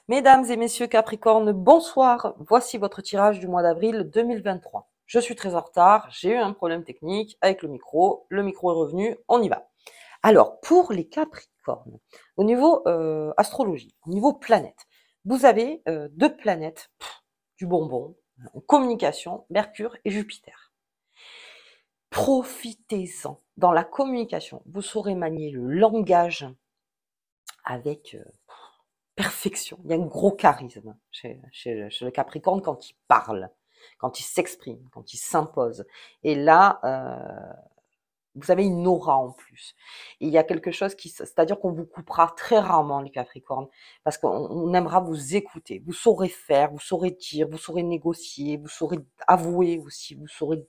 Mesdames et messieurs Capricorne, bonsoir. Voici votre tirage du mois d'avril 2023. Je suis très en retard, j'ai eu un problème technique avec le micro est revenu, on y va. Alors, pour les Capricornes, au niveau astrologie, au niveau planète, vous avez deux planètes du bonbon, en communication, Mercure et Jupiter. Profitez-en. Dans la communication, vous saurez manier le langage avec perfection. Il y a un gros charisme chez le Capricorne quand il parle, quand il s'exprime, quand il s'impose. Et là, vous avez une aura en plus. Et il y a quelque chose c'est-à-dire qu'on vous coupera très rarement les Capricornes, parce qu'on aimera vous écouter. Vous saurez faire, vous saurez dire, vous saurez négocier, vous saurez avouer aussi, vous saurez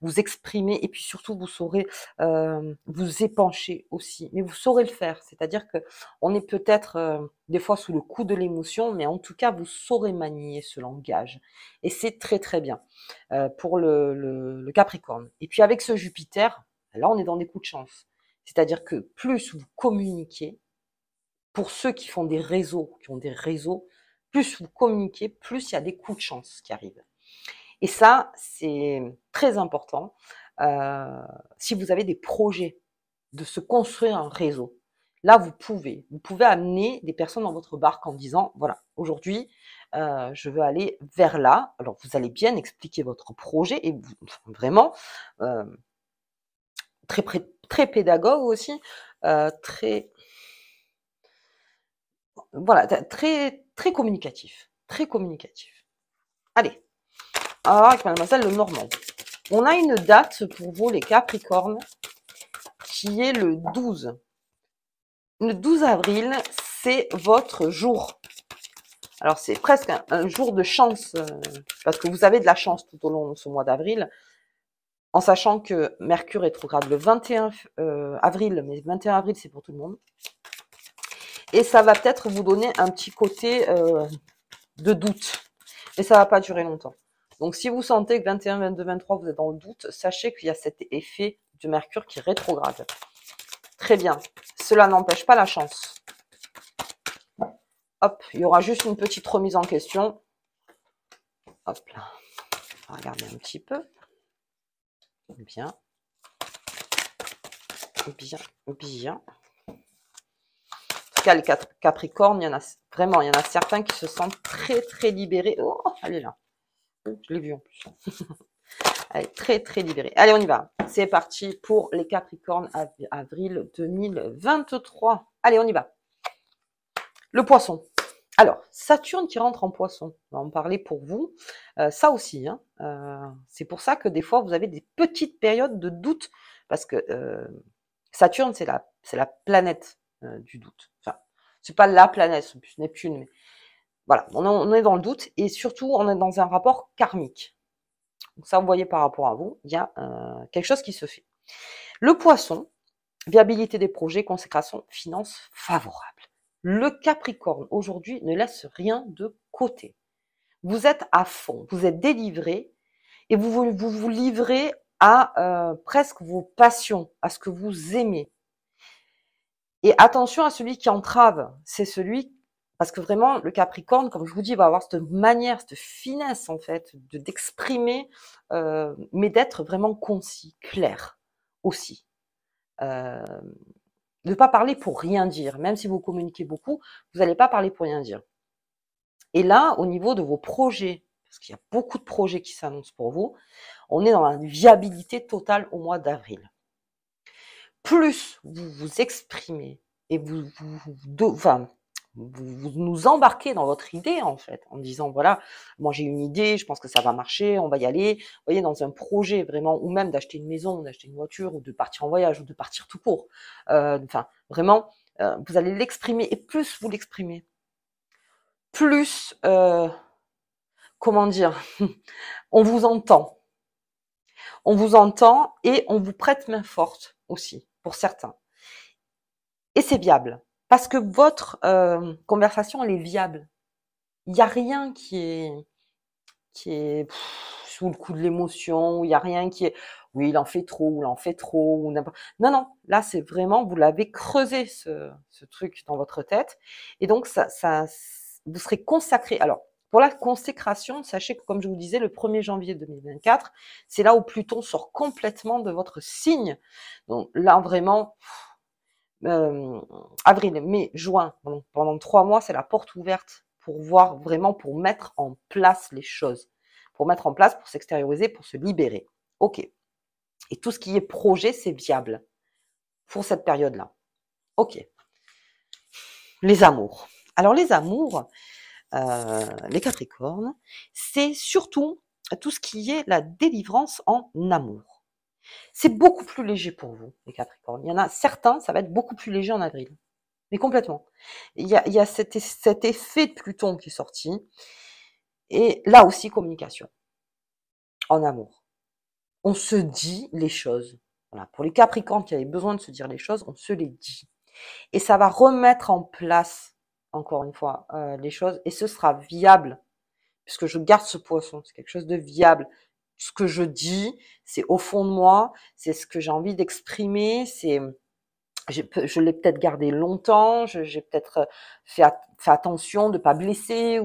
vous exprimer et puis surtout vous saurez vous épancher aussi. Mais vous saurez le faire, c'est-à-dire que on est peut-être des fois sous le coup de l'émotion, mais en tout cas vous saurez manier ce langage et c'est très très bien pour le Capricorne. Et puis avec ce Jupiter, là on est dans des coups de chance, c'est-à-dire que plus vous communiquez, pour ceux qui font des réseaux, qui ont des réseaux, plus vous communiquez, plus il y a des coups de chance qui arrivent. Et ça, c'est très important. Si vous avez des projets de se construire un réseau, là, vous pouvez amener des personnes dans votre barque en disant, voilà, aujourd'hui, je veux aller vers là. Alors, vous allez bien expliquer votre projet et vraiment euh, très pédagogue aussi, très, voilà, très communicatif, très communicatif. Allez, alors avec mademoiselle Le Normand. On a une date pour vous, les Capricornes, qui est le 12. Le 12 avril, c'est votre jour. Alors, c'est presque un jour de chance, parce que vous avez de la chance tout au long de ce mois d'avril, en sachant que Mercure rétrograde le 21 avril, mais 21 avril, c'est pour tout le monde. Et ça va peut-être vous donner un petit côté de doute, mais ça va pas durer longtemps. Donc, si vous sentez que 21, 22, 23, vous êtes dans le doute, sachez qu'il y a cet effet de Mercure qui rétrograde. Très bien. Cela n'empêche pas la chance. Hop, il y aura juste une petite remise en question. Hop là. On va regarder un petit peu. Bien. Bien. Bien. En tout cas, les Capricornes, il y en a vraiment, il y en a certains qui se sentent très, très libérés. Oh, elle est là. Je l'ai vu en plus. Elle est très, très libérée. Allez, on y va. C'est parti pour les Capricornes avril 2023. Allez, on y va. Le poisson. Alors, Saturne qui rentre en poisson, on va en parler pour vous. Ça aussi, hein, c'est pour ça que des fois, vous avez des petites périodes de doute, parce que Saturne, c'est la planète du doute. Enfin, c'est pas la planète, c'est plus Neptune, mais voilà, on est dans le doute, et surtout, on est dans un rapport karmique. Donc ça, vous voyez par rapport à vous, il y a quelque chose qui se fait. Le poisson, viabilité des projets, consécration, finances favorables. Le Capricorne, aujourd'hui, ne laisse rien de côté. Vous êtes à fond, vous êtes délivré et vous livrez à presque vos passions, à ce que vous aimez. Et attention à celui qui entrave, c'est celui, parce que vraiment, le Capricorne, comme je vous dis, va avoir cette manière, cette finesse, en fait, d'exprimer, mais d'être vraiment concis, clair aussi. Ne pas parler pour rien dire. Même si vous communiquez beaucoup, vous n'allez pas parler pour rien dire. Et là, au niveau de vos projets, parce qu'il y a beaucoup de projets qui s'annoncent pour vous, on est dans la viabilité totale au mois d'avril. Plus vous vous exprimez et vous nous embarquez dans votre idée, en fait, en disant, voilà, moi j'ai une idée, je pense que ça va marcher, on va y aller. Vous voyez, dans un projet vraiment, ou même d'acheter une maison, d'acheter une voiture, ou de partir en voyage, ou de partir tout court. Enfin, vraiment, vous allez l'exprimer, et plus vous l'exprimez, plus, comment dire, on vous entend. On vous entend et on vous prête main forte aussi, pour certains. Et c'est viable. Parce que votre conversation, elle est viable. Il n'y a rien qui est sous le coup de l'émotion, il n'y a rien qui est, oui, il en fait trop, ou il en fait trop, ou n'importe. Non, non, là, c'est vraiment, vous l'avez creusé, ce truc dans votre tête. Et donc, vous serez consacré. Alors, pour la consécration, sachez que, comme je vous disais, le 1er janvier 2024, c'est là où Pluton sort complètement de votre signe. Donc là, vraiment, avril, mai, juin, pendant 3 mois, c'est la porte ouverte pour voir vraiment, pour mettre en place les choses. Pour mettre en place, pour s'extérioriser, pour se libérer. Ok. Et tout ce qui est projet, c'est viable pour cette période-là. Ok. Les amours. Alors les amours, les Capricornes, c'est surtout tout ce qui est la délivrance en amour. C'est beaucoup plus léger pour vous, les Capricornes. Il y en a certains, ça va être beaucoup plus léger en avril. Mais complètement. Il y a cet effet de Pluton qui est sorti. Et là aussi, communication. En amour. On se dit les choses. Voilà. Pour les Capricornes qui avaient besoin de se dire les choses, on se les dit. Et ça va remettre en place, encore une fois, les choses. Et ce sera viable. Puisque je garde ce poisson. C'est quelque chose de viable. Ce que je dis, c'est au fond de moi. C'est ce que j'ai envie d'exprimer. Je l'ai peut-être gardé longtemps, j'ai peut-être fait attention de ne pas blesser.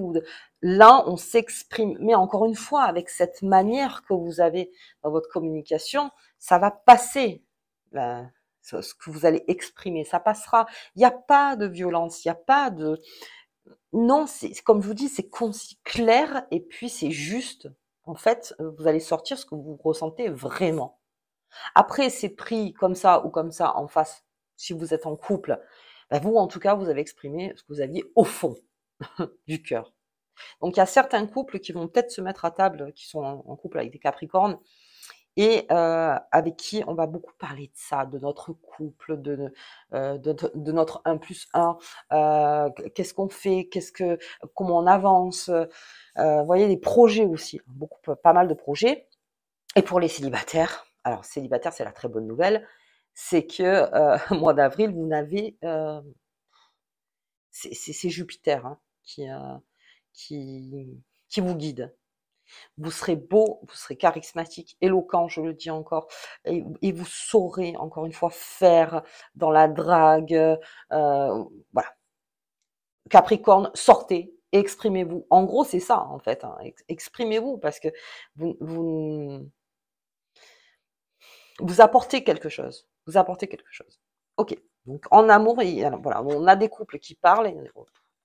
Là, on s'exprime. Mais encore une fois, avec cette manière que vous avez dans votre communication, ça va passer. Ce que vous allez exprimer, ça passera. Il n'y a pas de violence, il n'y a pas de... Non, c'est comme je vous dis, c'est concis, clair, et puis c'est juste. En fait, vous allez sortir ce que vous ressentez vraiment. Après, c'est pris comme ça ou comme ça en face. Si vous êtes en couple, vous, en tout cas, vous avez exprimé ce que vous aviez au fond du cœur. Donc, il y a certains couples qui vont peut-être se mettre à table, qui sont en couple avec des Capricornes, et avec qui on va beaucoup parler de ça, de notre couple, de notre 1+1, qu'est-ce qu'on fait, comment on avance, vous voyez, les projets aussi, pas mal de projets. Et pour les célibataires, alors célibataire, c'est la très bonne nouvelle, c'est que mois d'avril, vous n'avez, c'est Jupiter qui vous guide. Vous serez beau, vous serez charismatique, éloquent, je le dis encore, et vous saurez encore une fois faire dans la drague, voilà. Capricorne, sortez, exprimez-vous. En gros, c'est ça en fait. Exprimez-vous parce que vous apportez quelque chose. Vous apportez quelque chose. Ok. Donc en amour, voilà, on a des couples qui parlent et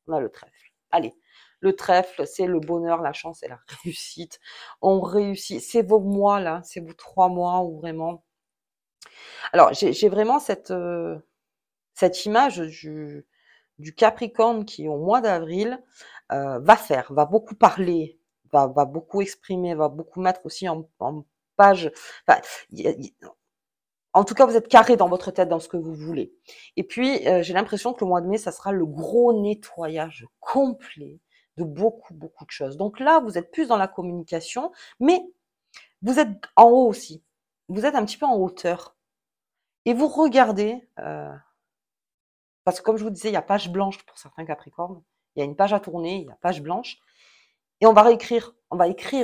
on a le trèfle. Allez, le trèfle, c'est le bonheur, la chance et la réussite. On réussit. C'est vos mois là, c'est vos 3 mois où vraiment. Alors j'ai vraiment cette image du Capricorne qui au mois d'avril va beaucoup parler, va beaucoup exprimer, va beaucoup mettre aussi en page. Enfin, en tout cas, vous êtes carré dans votre tête, dans ce que vous voulez. Et puis, j'ai l'impression que le mois de mai, ça sera le gros nettoyage complet de beaucoup, beaucoup de choses. Donc là, vous êtes plus dans la communication, mais vous êtes en haut aussi. Vous êtes un petit peu en hauteur. Et vous regardez, parce que comme je vous disais, il y a page blanche pour certains Capricornes. Il y a une page à tourner, il y a page blanche. Et on va écrire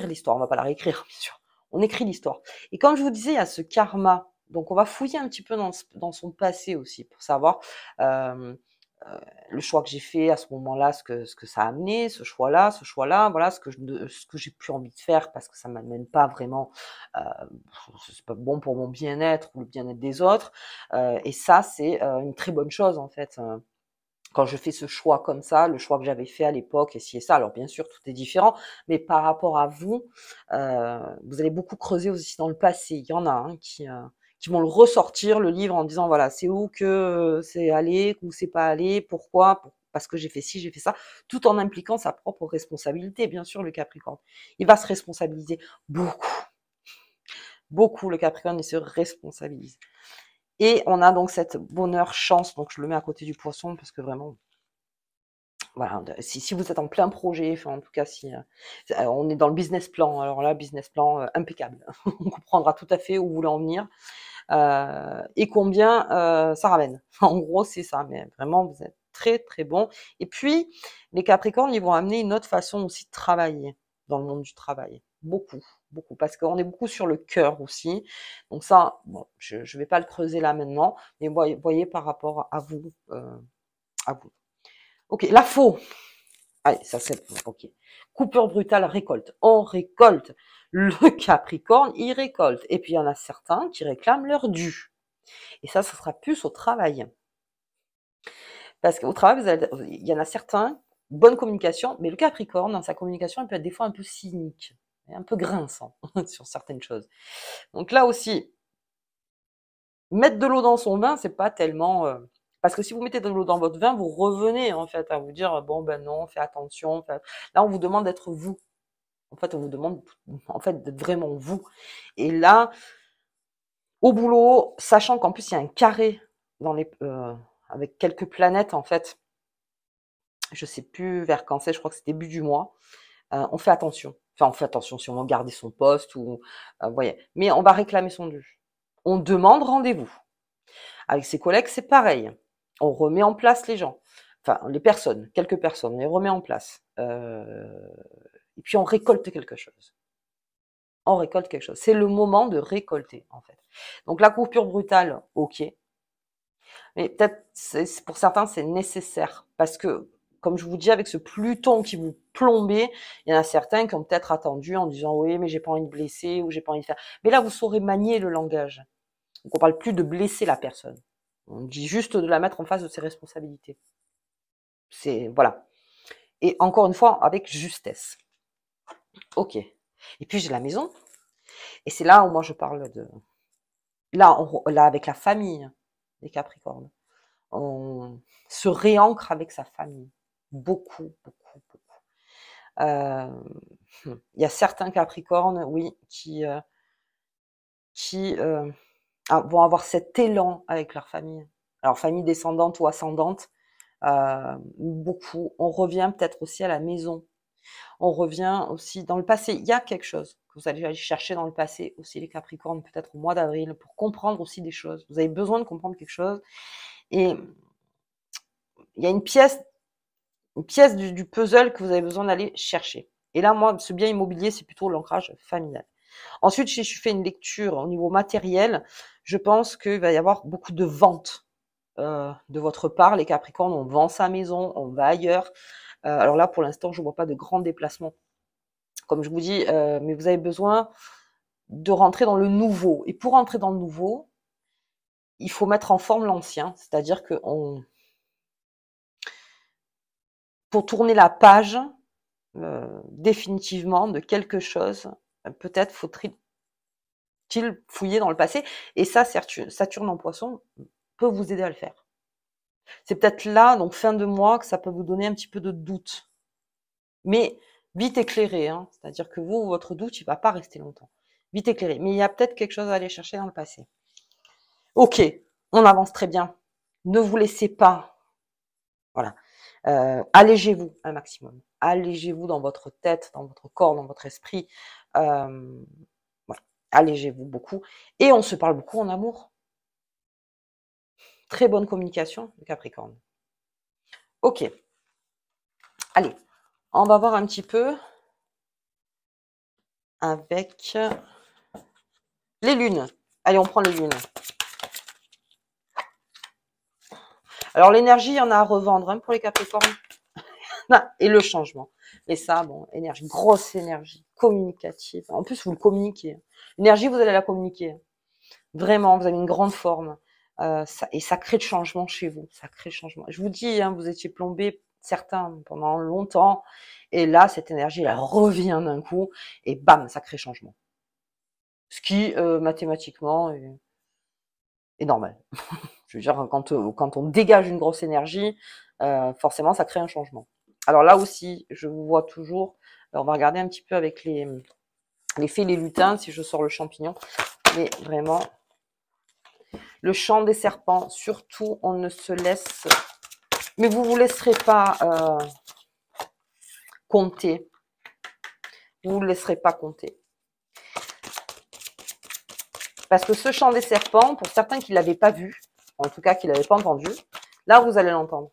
l'histoire. On va pas la réécrire, bien sûr. On écrit l'histoire. Et comme je vous disais, il y a ce karma. Donc, on va fouiller un petit peu dans son passé aussi pour savoir le choix que j'ai fait à ce moment-là, ce que ça a amené, ce choix-là, voilà, ce que j'ai plus envie de faire parce que ça m'amène pas vraiment, c'est pas bon pour mon bien-être ou le bien-être des autres. Et ça, c'est une très bonne chose en fait. Quand je fais ce choix comme ça, le choix que j'avais fait à l'époque, et ci et ça, alors bien sûr, tout est différent, mais par rapport à vous, vous allez beaucoup creuser aussi dans le passé. Il y en a qui vont le ressortir, le livre, en disant, voilà, c'est où que c'est allé, où c'est pas allé, pourquoi, parce que j'ai fait ci, j'ai fait ça, tout en impliquant sa propre responsabilité, bien sûr, le Capricorne. Il va se responsabiliser beaucoup, beaucoup, le Capricorne, il se responsabilise. Et on a donc cette bonheur chance, donc je le mets à côté du poisson parce que vraiment, voilà, si vous êtes en plein projet, enfin en tout cas si on est dans le business plan, alors là business plan impeccable, on comprendra tout à fait où vous voulez en venir et combien ça ramène. En gros c'est ça, mais vraiment vous êtes très très bon. Et puis les Capricornes, ils vont amener une autre façon aussi de travailler dans le monde du travail, beaucoup. Beaucoup, parce qu'on est beaucoup sur le cœur aussi. Donc ça, bon, je vais pas le creuser là maintenant, mais voyez par rapport à vous, à vous. Ok, la faux. Allez, ça c'est ok. Coupure brutale, récolte. On récolte. Le Capricorne, il récolte. Et puis il y en a certains qui réclament leur dû. Et ça sera plus au travail. Parce qu'au travail, il y en a certains, bonne communication, mais le Capricorne, dans sa communication, il peut être des fois un peu cynique, un peu grinçant sur certaines choses. Donc là aussi, mettre de l'eau dans son vin, c'est pas tellement... parce que si vous mettez de l'eau dans votre vin, vous revenez en fait à vous dire, bon ben non, fais attention. Là, on vous demande d'être vous. En fait, on vous demande en fait d'être vraiment vous. Et là, au boulot, sachant qu'en plus, il y a un carré dans avec quelques planètes en fait, je sais plus vers quand c'est, je crois que c'est début du mois, on fait attention. Enfin, on fait attention si on veut garder son poste ou, voyez. Mais on va réclamer son dû. On demande rendez-vous. Avec ses collègues, c'est pareil. On remet en place les gens. Enfin, les personnes, quelques personnes, on les remet en place. Et puis on récolte quelque chose. On récolte quelque chose. C'est le moment de récolter, en fait. Donc la coupure brutale, ok. Mais peut-être, pour certains, c'est nécessaire. Parce que, comme je vous dis, avec ce Pluton qui vous plombait, il y en a certains qui ont peut-être attendu en disant, oui, mais j'ai pas envie de blesser ou j'ai pas envie de faire. Mais là, vous saurez manier le langage. Donc on parle plus de blesser la personne. On dit juste de la mettre en face de ses responsabilités. C'est, voilà. Et encore une fois, avec justesse. Ok. Et puis j'ai la maison. Et c'est là où moi je parle de... Là, là avec la famille des Capricornes. On se réancre avec sa famille. Beaucoup, beaucoup, beaucoup. Il y a certains Capricornes, oui, qui vont avoir cet élan avec leur famille. Alors, famille descendante ou ascendante, beaucoup. On revient peut-être aussi à la maison. On revient aussi dans le passé. Il y a quelque chose que vous allez aller chercher dans le passé aussi, les Capricornes, peut-être au mois d'avril, pour comprendre aussi des choses. Vous avez besoin de comprendre quelque chose. Et il y a une pièce du puzzle que vous avez besoin d'aller chercher. Et là, moi, ce bien immobilier, c'est plutôt l'ancrage familial. Ensuite, si je fais une lecture au niveau matériel, je pense qu'il va y avoir beaucoup de ventes de votre part. Les Capricornes, on vend sa maison, on va ailleurs. Alors là, pour l'instant, je ne vois pas de grands déplacements. Comme je vous dis, mais vous avez besoin de rentrer dans le nouveau. Et pour rentrer dans le nouveau, il faut mettre en forme l'ancien. C'est-à-dire que pour tourner la page, définitivement de quelque chose, peut-être faut-il fouiller dans le passé. Et ça, Saturne en Poisson peut vous aider à le faire. C'est peut-être là, donc fin de mois, que ça peut vous donner un petit peu de doute. Mais vite éclairé, hein. C'est-à-dire que vous, votre doute, il ne va pas rester longtemps. Vite éclairé. Mais il y a peut-être quelque chose à aller chercher dans le passé. Ok, on avance très bien. Ne vous laissez pas. Voilà. Allégez-vous un maximum. Allégez-vous dans votre tête, dans votre corps, dans votre esprit. Allégez-vous beaucoup. Et on se parle beaucoup en amour. Très bonne communication, le Capricorne. Ok. Allez, on va voir un petit peu avec les lunes. Allez, on prend les lunes. Alors, l'énergie, il y en a à revendre hein, pour les Capricornes. Et le changement. Et ça, bon, énergie, grosse énergie, communicative. En plus, vous le communiquez. L'énergie, vous allez la communiquer. Vraiment, vous avez une grande forme. Et ça crée le changement chez vous. Ça crée le changement. Je vous dis, hein, vous étiez plombés, certains, pendant longtemps. Et là, cette énergie, elle revient d'un coup. Et bam, ça crée changement. Ce qui, mathématiquement, est normal. Je veux dire, quand on dégage une grosse énergie, forcément, ça crée un changement. Alors là aussi, je vous vois toujours. On va regarder un petit peu avec les fées, les lutins, si je sors le champignon. Mais vraiment, le chant des serpents, surtout, on ne se laisse... Mais vous ne vous laisserez pas compter. Vous ne vous laisserez pas compter. Parce que ce chant des serpents, pour certains qui ne l'avaient pas vu, en tout cas qui ne l'avaient pas entendu, là, vous allez l'entendre.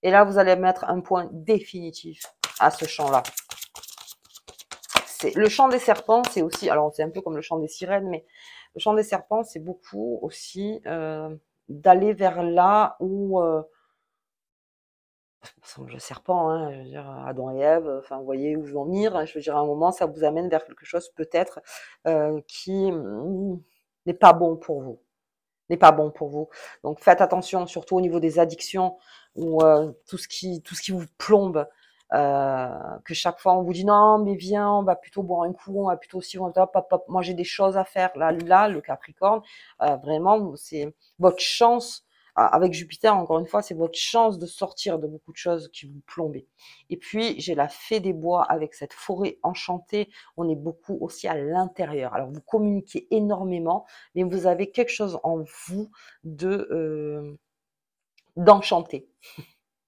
Et là, vous allez mettre un point définitif à ce chant-là. Le chant des serpents, c'est aussi... Alors, c'est un peu comme le chant des sirènes, mais le chant des serpents, c'est beaucoup aussi d'aller vers là où... ressemble au serpent, hein, je veux dire, Adam et Ève, enfin, vous voyez où je veux en venir, hein, je veux dire, à un moment, ça vous amène vers quelque chose peut-être qui n'est pas bon pour vous, n'est pas bon pour vous. Donc faites attention, surtout au niveau des addictions ou tout ce qui vous plombe, que chaque fois on vous dit non, mais viens, on va plutôt boire un coup, on va plutôt aussi, hop, hop, hop, moi j'ai des choses à faire. Là, le Capricorne, vraiment, c'est votre chance. Avec Jupiter, encore une fois, c'est votre chance de sortir de beaucoup de choses qui vous plombent. Et puis, j'ai la fée des bois avec cette forêt enchantée. On est beaucoup aussi à l'intérieur. Alors, vous communiquez énormément, mais vous avez quelque chose en vous d'enchanté.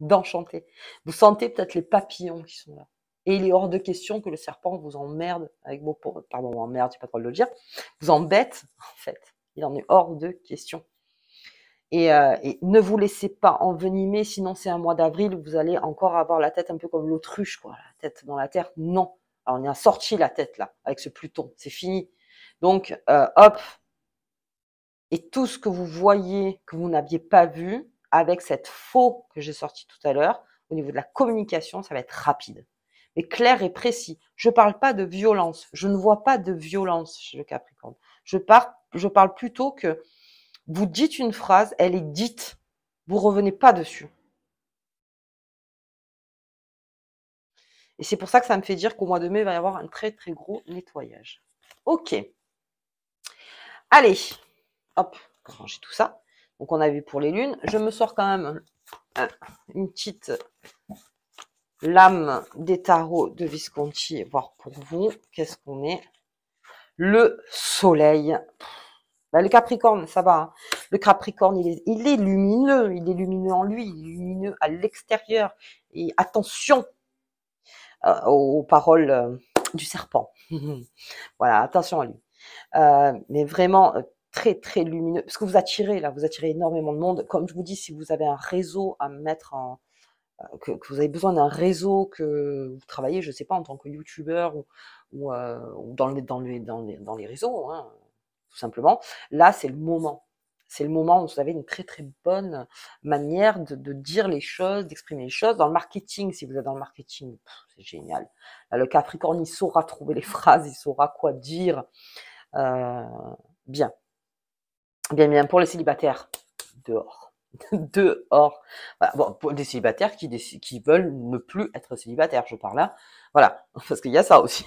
D'enchanté. Vous sentez peut-être les papillons qui sont là. Et il est hors de question que le serpent vous emmerde avec vos... Pardon, emmerde, j'ai pas le droit de le dire. Vous embête, en fait. Il en est hors de question. Et ne vous laissez pas envenimer, sinon c'est un mois d'avril où vous allez encore avoir la tête un peu comme l'autruche, quoi, la tête dans la terre. Non. Alors, on a sorti la tête là, avec ce Pluton, c'est fini. Donc, hop, et tout ce que vous voyez, que vous n'aviez pas vu, avec cette faux que j'ai sorti tout à l'heure, au niveau de la communication, ça va être rapide. Mais clair et précis. Je ne parle pas de violence. Je ne vois pas de violence chez le Capricorne. Je parle plutôt que vous dites une phrase, elle est dite, vous revenez pas dessus. Et c'est pour ça que ça me fait dire qu'au mois de mai, il va y avoir un très très gros nettoyage. Ok. Allez, hop, on va ranger tout ça. Donc on a vu pour les lunes. Je me sors quand même une petite lame des tarots de Visconti, voir pour vous, qu'est-ce qu'on est. Le soleil. Le Capricorne, ça va. Hein. Le Capricorne, il est lumineux. Il est lumineux en lui. Il est lumineux à l'extérieur. Et attention aux paroles du serpent. Voilà, attention à lui. Mais vraiment très, très lumineux. Parce que vous attirez, là, vous attirez énormément de monde. Comme je vous dis, si vous avez un réseau à mettre en... que vous avez besoin d'un réseau, que vous travaillez, je ne sais pas, en tant que youtubeur ou dans les réseaux, hein, tout simplement. Là, c'est le moment. C'est le moment où vous avez une très très bonne manière de dire les choses, d'exprimer les choses. Dans le marketing, si vous êtes dans le marketing, c'est génial. Là, le Capricorne, il saura trouver les phrases, il saura quoi dire. Bien. Bien. Pour les célibataires, dehors. Dehors. Voilà. Bon, pour des célibataires qui veulent ne plus être célibataires, je parle là. Voilà, parce qu'il y a ça aussi.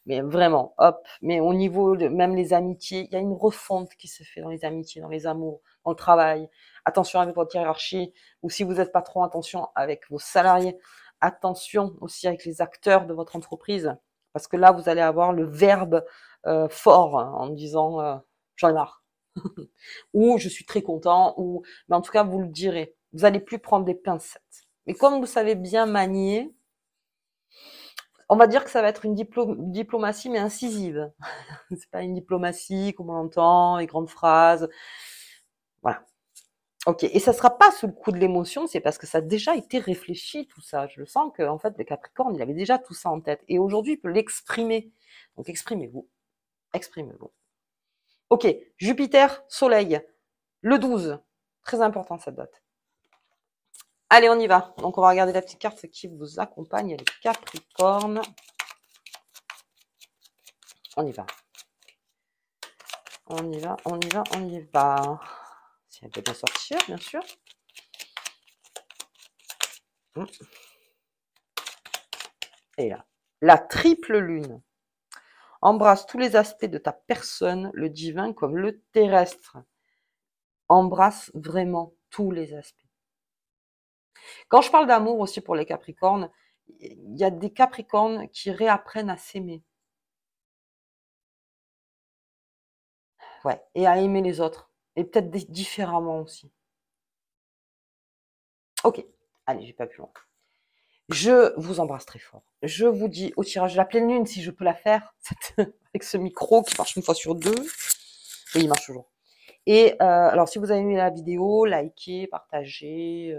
Mais vraiment, hop. Mais au niveau de même les amitiés, il y a une refonte qui se fait dans les amitiés, dans les amours, dans le travail. Attention avec votre hiérarchie, ou si vous êtes patron, attention avec vos salariés. Attention aussi avec les acteurs de votre entreprise, parce que là, vous allez avoir le verbe fort hein, en disant j'en ai marre. ou je suis très content, ou mais en tout cas vous le direz. Vous allez plus prendre des pincettes. Mais comme vous savez bien manier, on va dire que ça va être une diplomatie mais incisive. C'est pas une diplomatie comme on entend, les grandes phrases. Voilà. Ok. Et ça sera pas sous le coup de l'émotion, c'est parce que ça a déjà été réfléchi tout ça. Je le sens que en fait le Capricorne il avait déjà tout ça en tête et aujourd'hui il peut l'exprimer. Donc exprimez-vous, exprimez-vous. Ok, Jupiter, Soleil, le 12. Très important cette date. Allez, on y va. Donc, on va regarder la petite carte qui vous accompagne, les Capricornes. On y va. On y va, on y va, on y va. Si elle peut bien sortir, bien sûr. Et là, la triple lune. Embrasse tous les aspects de ta personne, le divin comme le terrestre. Embrasse vraiment tous les aspects. Quand je parle d'amour aussi pour les Capricornes, il y a des Capricornes qui réapprennent à s'aimer. Ouais, et à aimer les autres. Et peut-être différemment aussi. Ok, allez, j'ai pas plus loin. Je vous embrasse très fort. Je vous dis au tirage de la pleine lune, si je peux la faire, avec ce micro qui marche une fois sur deux. Oui, il marche toujours. Et alors, si vous avez aimé la vidéo, likez, partagez,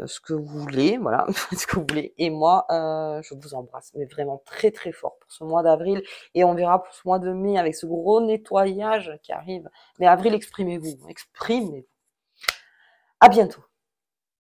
ce que vous voulez, voilà, ce que vous voulez. Et moi, je vous embrasse, mais vraiment très très fort pour ce mois d'avril. Et on verra pour ce mois de mai avec ce gros nettoyage qui arrive. Mais avril, exprimez-vous, exprimez-vous. À bientôt.